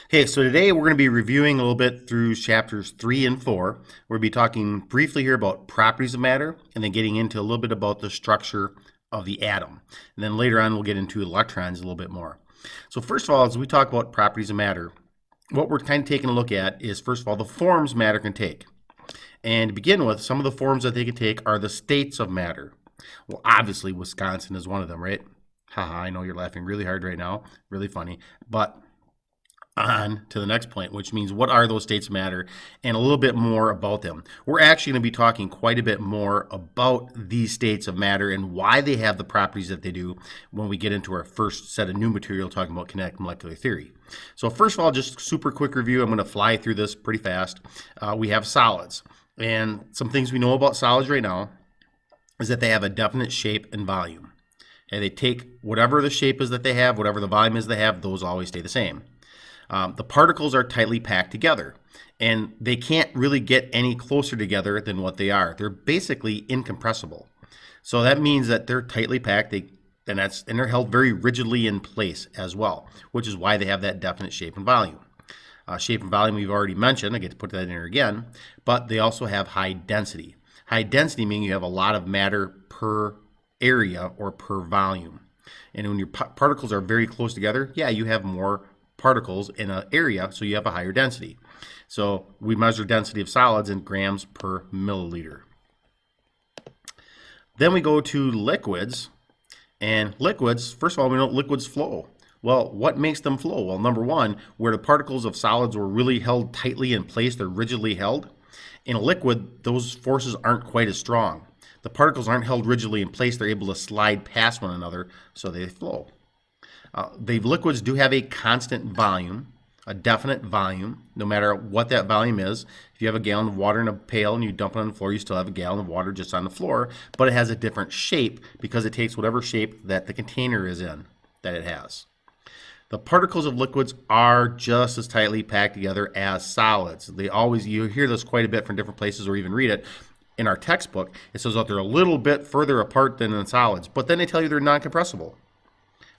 Okay, so today we're going to be reviewing a little bit through chapters 3 and 4. We'll be talking briefly here about properties of matter and then getting into a little bit about the structure of the atom. And then later on, we'll get into electrons a little bit more. So, first of all, as we talk about properties of matter, what we're kind of taking a look at is, first of all, the forms matter can take. And to begin with, some of the forms that they can take are the states of matter. Well, obviously, Wisconsin is one of them, right? Haha, I know you're laughing really hard right now. Really funny. But on to the next point, which means what are those states of matter and a little bit more about them. We're actually going to be talking quite a bit more about these states of matter and why they have the properties that they do when we get into our first set of new material talking about kinetic molecular theory. So first of all, just super quick review. I'm going to fly through this pretty fast. We have solids, and some things we know about solids right now is that they have a definite shape and volume. And they take whatever the shape is that they have, whatever the volume is they have, those always stay the same. The particles are tightly packed together, and they can't really get any closer together than what they are. They're basically incompressible. So that means that they're tightly packed, and they're held very rigidly in place as well, which is why they have that definite shape and volume. Shape and volume we've already mentioned. I get to put that in here again, but they also have high density. High density meaning you have a lot of matter per area or per volume. And when your particles are very close together, yeah, you have more particles in an area, so you have a higher density. So we measure density of solids in grams per milliliter. Then we go to liquids, and liquids, first of all, we know liquids flow. Well, what makes them flow? Well, number one, where the particles of solids were really held tightly in place, they're rigidly held. In a liquid, those forces aren't quite as strong. The particles aren't held rigidly in place, they're able to slide past one another, so they flow. The liquids do have a constant volume, a definite volume, no matter what that volume is. If you have a gallon of water in a pail and you dump it on the floor, you still have a gallon of water just on the floor, but it has a different shape because it takes whatever shape that the container is in that it has. The particles of liquids are just as tightly packed together as solids. You hear this quite a bit from different places or even read it. In our textbook, it says that they're a little bit further apart than in solids, but then they tell you they're non-compressible.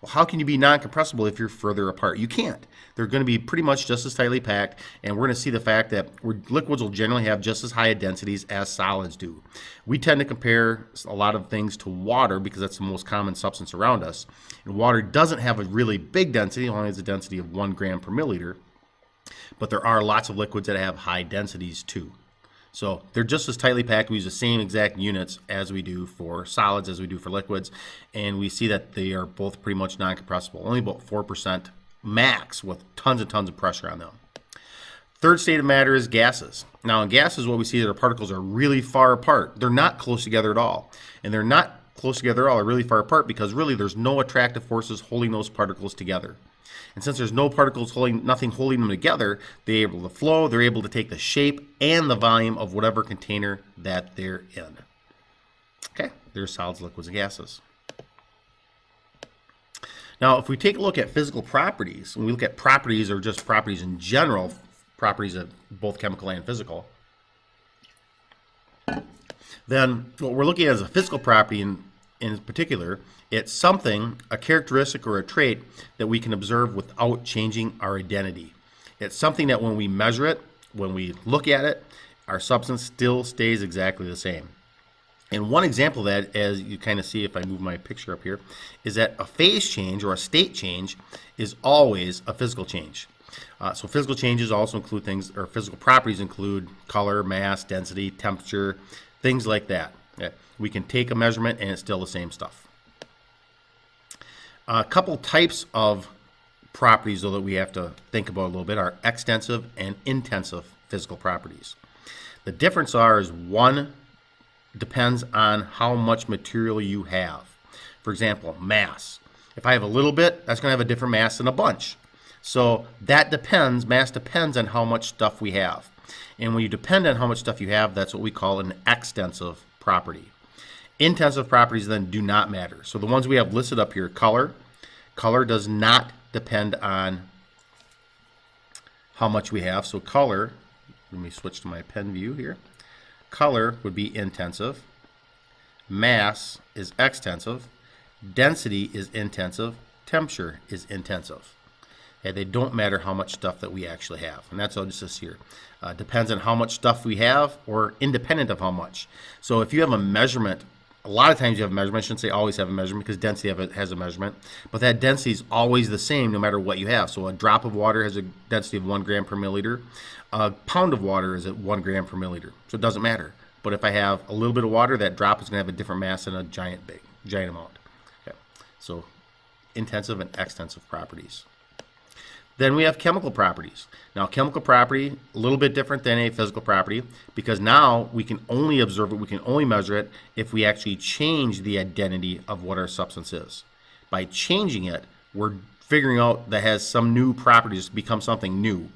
Well, how can you be non-compressible if you're further apart? You can't. They're going to be pretty much just as tightly packed, and we're going to see the fact that liquids will generally have just as high densities as solids do. We tend to compare a lot of things to water because that's the most common substance around us. And water doesn't have a really big density, it only has a density of 1 gram per milliliter, but there are lots of liquids that have high densities too. So they're just as tightly packed. We use the same exact units as we do for solids as we do for liquids. And we see that they are both pretty much non-compressible, only about 4% max with tons and tons of pressure on them. Third state of matter is gases. Now in gases, what we see is that our particles are really far apart. They're not close together at all. And they're not close together at all, they're really far apart because really there's no attractive forces holding those particles together. And since there's no particles nothing holding them together, they're able to flow, they're able to take the shape and the volume of whatever container that they're in. Okay, there's solids, liquids, and gases. Now, if we take a look at physical properties, when we look at properties or just properties in general, properties of both chemical and physical, then what we're looking at as a physical property in particular, it's something, a characteristic or a trait that we can observe without changing our identity. It's something that when we measure it, when we look at it, our substance still stays exactly the same. And one example of that, as you kind of see if I move my picture up here, is that a phase change or a state change is always a physical change. So physical changes also include things, or physical properties include color, mass, density, temperature, things like that. We can take a measurement and it's still the same stuff. A couple types of properties, though, that we have to think about a little bit are extensive and intensive physical properties. The difference is one depends on how much material you have. For example, mass. If I have a little bit, that's going to have a different mass than a bunch. So that depends, mass depends on how much stuff we have. And when you depend on how much stuff you have, that's what we call an extensive property. Intensive properties then do not matter. So the ones we have listed up here, color. Color does not depend on how much we have. So color, let me switch to my pen view here. Color would be intensive. Mass is extensive. Density is intensive. Temperature is intensive. Okay, they don't matter how much stuff that we actually have. And that's all this is here. Depends on how much stuff we have or independent of how much. So if you have a measurement, a lot of times you have a measurement. I shouldn't say always have a measurement because density has a measurement. But that density is always the same no matter what you have. So a drop of water has a density of 1 gram per milliliter. A pound of water is at 1 gram per milliliter. So it doesn't matter. But if I have a little bit of water, that drop is going to have a different mass than a giant amount. Okay. So intensive and extensive properties. Then we have chemical properties. Now, chemical property, a little bit different than a physical property because now we can only observe it, we can only measure it if we actually change the identity of what our substance is. By changing it, we're figuring out that has some new properties, become something new.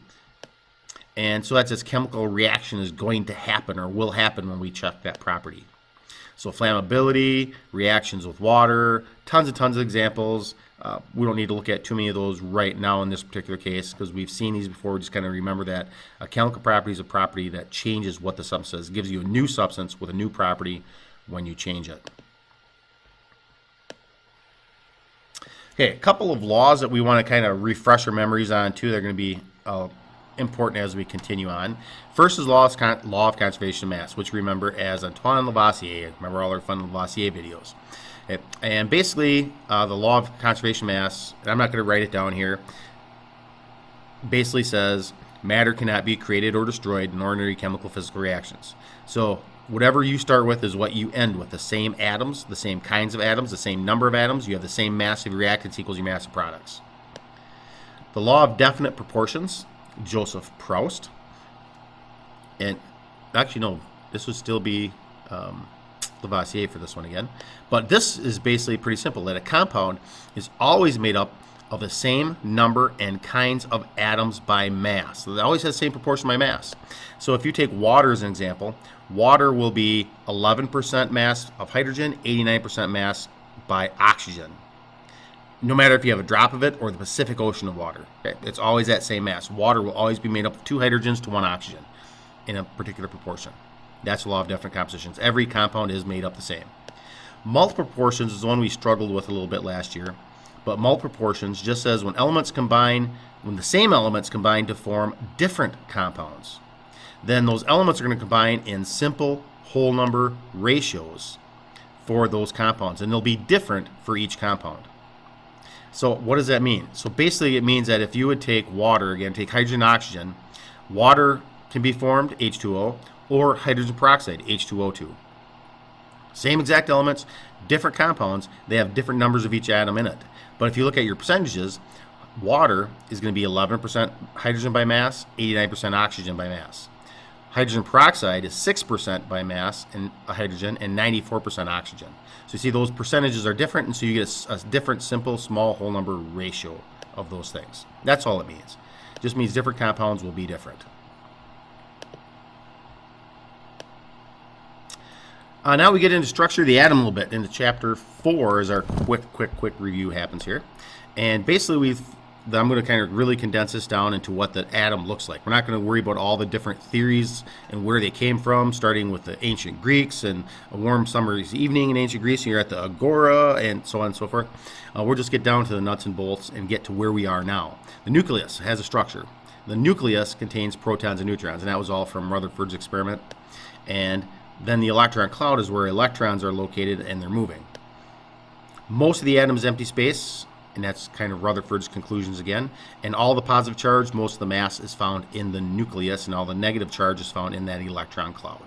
And so that's this chemical reaction is going to happen or will happen when we check that property. So flammability, reactions with water, tons and tons of examples. We don't need to look at too many of those right now in this particular case because we've seen these before. Just kind of remember that a chemical property is a property that changes what the substance is. It gives you a new substance with a new property when you change it. Okay, a couple of laws that we want to kind of refresh our memories on too. They're going to be important as we continue on. First is law of conservation of mass, which we remember as Antoine Lavoisier. Remember all our fun Lavoisier videos. Okay. And basically, the law of conservation of mass, and I'm not going to write it down here, basically says matter cannot be created or destroyed in ordinary chemical physical reactions. So whatever you start with is what you end with. The same atoms, the same kinds of atoms, the same number of atoms. You have the same mass of reactants equals your mass of products. The law of definite proportions, Joseph Proust. And actually, no, this would still be Lavoisier for this one again. But this is basically pretty simple, that a compound is always made up of the same number and kinds of atoms by mass. So it always has the same proportion by mass. So if you take water as an example, water will be 11% mass of hydrogen, 89% mass by oxygen. No matter if you have a drop of it or the Pacific Ocean of water. Okay? It's always that same mass. Water will always be made up of 2 hydrogens to 1 oxygen in a particular proportion. That's the law of definite compositions. Every compound is made up the same. Multiple proportions is the one we struggled with a little bit last year. But multiple proportions just says when the same elements combine to form different compounds, then those elements are going to combine in simple whole number ratios for those compounds. And they'll be different for each compound. So what does that mean? So basically it means that if you would take water, again, take hydrogen and oxygen, water can be formed, H2O, or hydrogen peroxide, H2O2. Same exact elements, different compounds, they have different numbers of each atom in it. But if you look at your percentages, water is going to be 11% hydrogen by mass, 89% oxygen by mass. Hydrogen peroxide is 6% by mass and hydrogen and 94% oxygen. So you see those percentages are different, and so you get a different simple small whole number ratio of those things. That's all it means. It just means different compounds will be different. Now we get into structure of the atom a little bit. Into chapter 4 as our quick review happens here. And basically I'm going to kind of really condense this down into what the atom looks like. We're not going to worry about all the different theories and where they came from, starting with the ancient Greeks and a warm summer's evening in ancient Greece, and you're at the Agora and so on and so forth. We'll just get down to the nuts and bolts and get to where we are now. The nucleus has a structure. The nucleus contains protons and neutrons, and that was all from Rutherford's experiment. And then the electron cloud is where electrons are located and they're moving. Most of the atom is empty space, and that's kind of Rutherford's conclusions again. And all the positive charge, most of the mass is found in the nucleus, and all the negative charge is found in that electron cloud.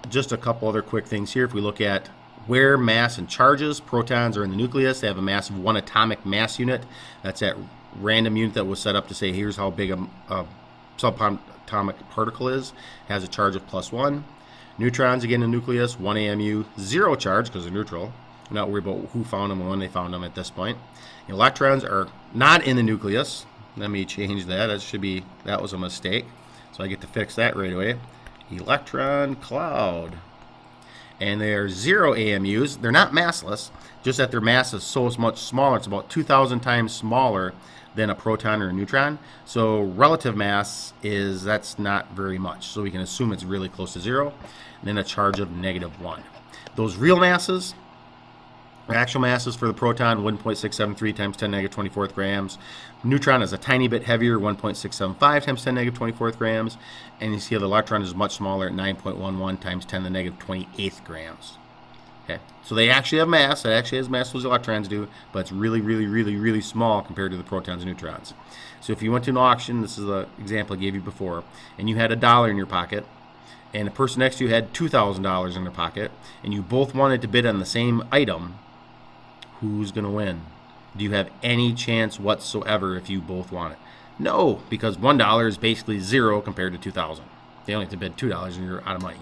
Just a couple other quick things here. If we look at where mass and charges, protons are in the nucleus. They have a mass of 1 atomic mass unit. That's that random unit that was set up to say here's how big a subatomic particle is. Has a charge of +1. Neutrons, again, in the nucleus, 1 AMU, 0 charge because they're neutral. I'm not worried about who found them and when they found them at this point. Electrons are not in the nucleus. Let me change that. That was a mistake. So I get to fix that right away. Electron cloud. And they're 0 AMUs. They're not massless, just that their mass is so much smaller. It's about 2,000 times smaller than a proton or a neutron. So relative mass that's not very much. So we can assume it's really close to 0. And then a charge of -1. Those real masses Actual masses for the proton, 1.673 times 10 negative 24th grams. Neutron is a tiny bit heavier, 1.675 times 10 negative 24th grams. And you see the electron is much smaller at 9.11 times 10 to the negative 28th grams. Okay, so they actually have mass. It actually has mass as electrons do, but it's really, really, really, really small compared to the protons and neutrons. So if you went to an auction, this is the example I gave you before, and you had $1 in your pocket, and the person next to you had $2,000 in their pocket, and you both wanted to bid on the same item, who's going to win? Do you have any chance whatsoever if you both want it? No, because $1 is basically zero compared to 2,000. They only have to bid $2 and you're out of money.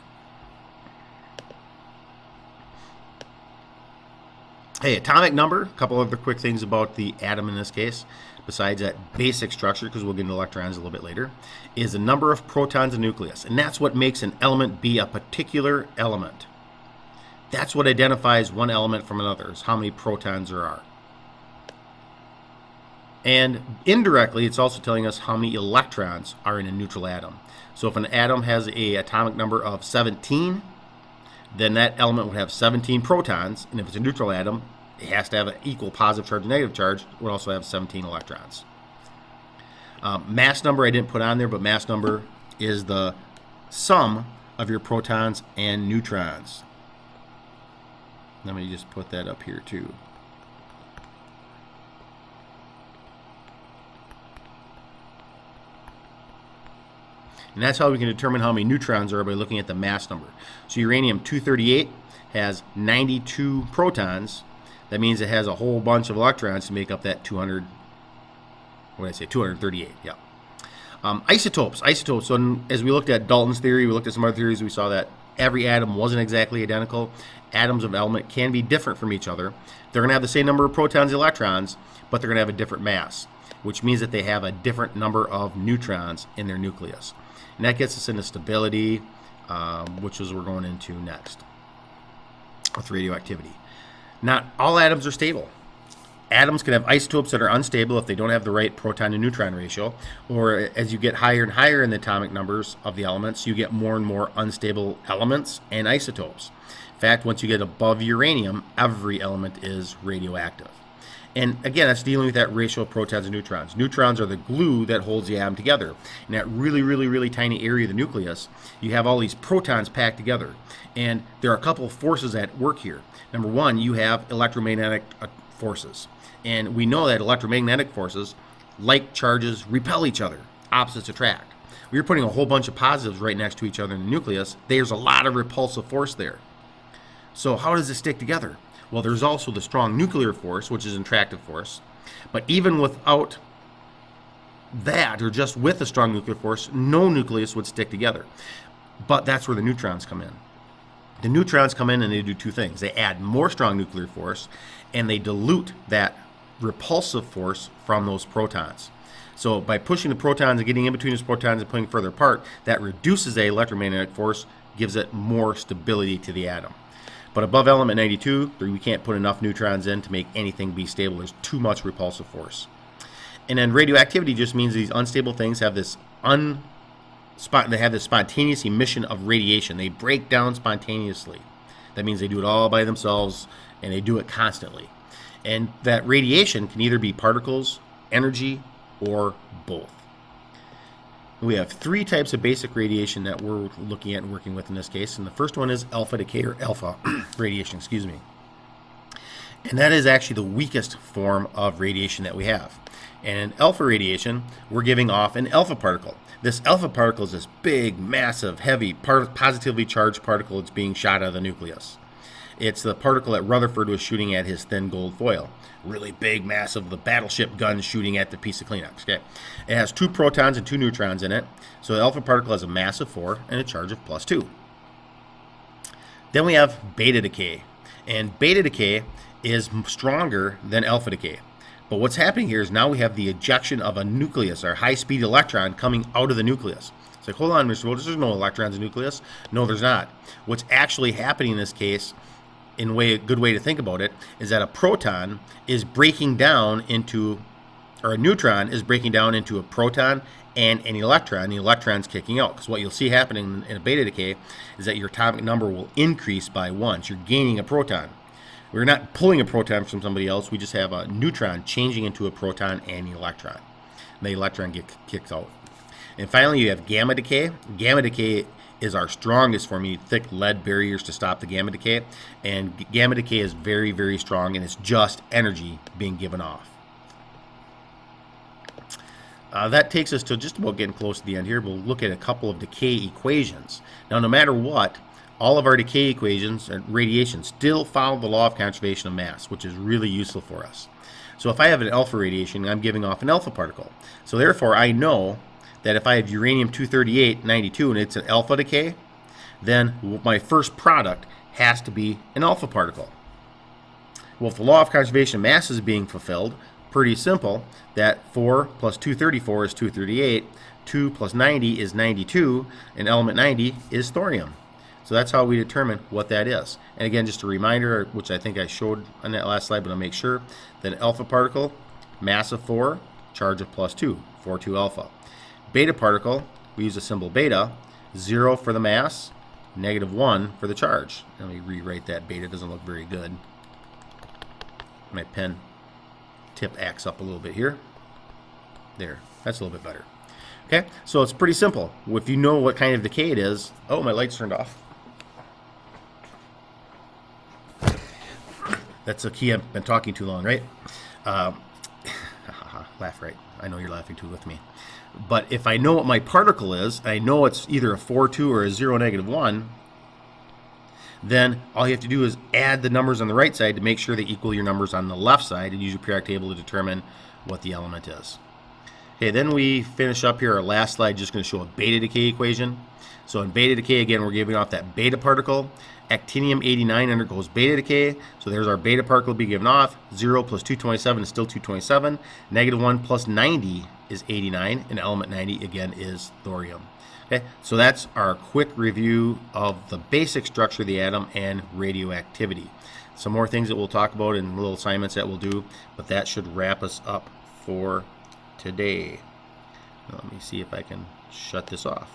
Hey, atomic number, a couple other quick things about the atom in this case, besides that basic structure, because we'll get into electrons a little bit later, is the number of protons in the nucleus. And that's what makes an element be a particular element. That's what identifies one element from another, is how many protons there are. And indirectly, it's also telling us how many electrons are in a neutral atom. So if an atom has an atomic number of 17, then that element would have 17 protons. And if it's a neutral atom, it has to have an equal positive charge and negative charge. It would also have 17 electrons. Mass number I didn't put on there, but mass number is the sum of your protons and neutrons. Let me just put that up here too. And that's how we can determine how many neutrons are by looking at the mass number. So uranium-238 has 92 protons. That means it has a whole bunch of electrons to make up that 238, yeah. Isotopes. So as we looked at Dalton's theory, we looked at some other theories, we saw that every atom wasn't exactly identical. Atoms of element can be different from each other. They're going to have the same number of protons and electrons, but they're going to have a different mass, which means that they have a different number of neutrons in their nucleus. And that gets us into stability, which is what we're going into next with radioactivity. Not all atoms are stable. Atoms can have isotopes that are unstable if they don't have the right proton to neutron ratio, or as you get higher and higher in the atomic numbers of the elements, you get more and more unstable elements and isotopes. In fact, once you get above uranium, every element is radioactive. And again, that's dealing with that ratio of protons and neutrons. Neutrons are the glue that holds the atom together. In that really, really, really tiny area of the nucleus, you have all these protons packed together. And there are a couple of forces at work here. Number one, you have electromagnetic forces. And we know that electromagnetic forces, like charges, repel each other. Opposites attract. When you're putting a whole bunch of positives right next to each other in the nucleus, there's a lot of repulsive force there. So how does it stick together? Well, there's also the strong nuclear force, which is an attractive force. But even without that, or just with a strong nuclear force, no nucleus would stick together. But that's where the neutrons come in. The neutrons come in and they do two things. They add more strong nuclear force, and they dilute that repulsive force from those protons. So by pushing the protons and getting in between those protons and putting further apart, that reduces the electromagnetic force, gives it more stability to the atom. But above element 92, we can't put enough neutrons in to make anything be stable. There's too much repulsive force. And then radioactivity just means these unstable things have this spontaneous emission of radiation. They break down spontaneously. That means they do it all by themselves, and they do it constantly. And that radiation can either be particles, energy, or both. We have three types of basic radiation that we're looking at and working with in this case. And the first one is alpha decay, or alpha radiation, And that is actually the weakest form of radiation that we have. And in alpha radiation, we're giving off an alpha particle. This alpha particle is this big, massive, heavy, positively charged particle that's being shot out of the nucleus. It's the particle that Rutherford was shooting at his thin gold foil. Really big, massive, the battleship gun shooting at the piece of Kleenex. Okay, it has 2 protons and 2 neutrons in it. So the alpha particle has a mass of 4 and a charge of +2. Then we have beta decay. And beta decay is stronger than alpha decay. But what's happening here is now we have the ejection of a nucleus, or high-speed electron, coming out of the nucleus. It's like, hold on, Mr. Wolters, there's no electrons in the nucleus. No, there's not. What's actually happening in this case, a good way to think about it, is that a proton is breaking down into, or a neutron is breaking down into a proton and an electron. The electron's kicking out. Because what you'll see happening in a beta decay is that your atomic number will increase by 1. So you're gaining a proton. We're not pulling a proton from somebody else. We just have a neutron changing into a proton and an electron. And the electron kicks out. And finally, you have gamma decay. Gamma decay is our strongest form. You need thick lead barriers to stop the gamma decay. And gamma decay is very, very strong, and it's just energy being given off. That takes us to just about getting close to the end here. We'll look at a couple of decay equations. Now, no matter what, all of our decay equations and radiation still follow the law of conservation of mass, which is really useful for us. So if I have an alpha radiation, I'm giving off an alpha particle. So therefore, I know that if I have uranium-238 92 and it's an alpha decay, then my first product has to be an alpha particle. Well, if the law of conservation of mass is being fulfilled, pretty simple, that 4 plus 234 is 238, 2 plus 90 is 92, and element 90 is thorium. So that's how we determine what that is. And again, just a reminder, which I think I showed on that last slide, but I'll make sure, that an alpha particle, mass of 4, charge of plus 2, 4, 2 alpha. Beta particle, we use the symbol beta, 0 for the mass, -1 for the charge. Let me rewrite that. Beta doesn't look very good. My pen tip acts up a little bit here. There, that's a little bit better. Okay, so it's pretty simple. If you know what kind of decay it is, oh, my light's turned off. That's a key. I've been talking too long, right? Laugh, right? I know you're laughing too with me. But if I know what my particle is, I know it's either a 4, 2 or a 0, -1, then all you have to do is add the numbers on the right side to make sure they equal your numbers on the left side, and use your periodic table to determine what the element is. Okay, then we finish up here. Our last slide just going to show a beta decay equation. So in beta decay, again, we're giving off that beta particle. Actinium-89 undergoes beta decay. So there's our beta particle be given off. 0 plus 227 is still 227. -1 plus 90 is 89. And element 90, again, is thorium. Okay, so that's our quick review of the basic structure of the atom and radioactivity. Some more things that we'll talk about in little assignments that we'll do, but that should wrap us up for today. Let me see if I can shut this off.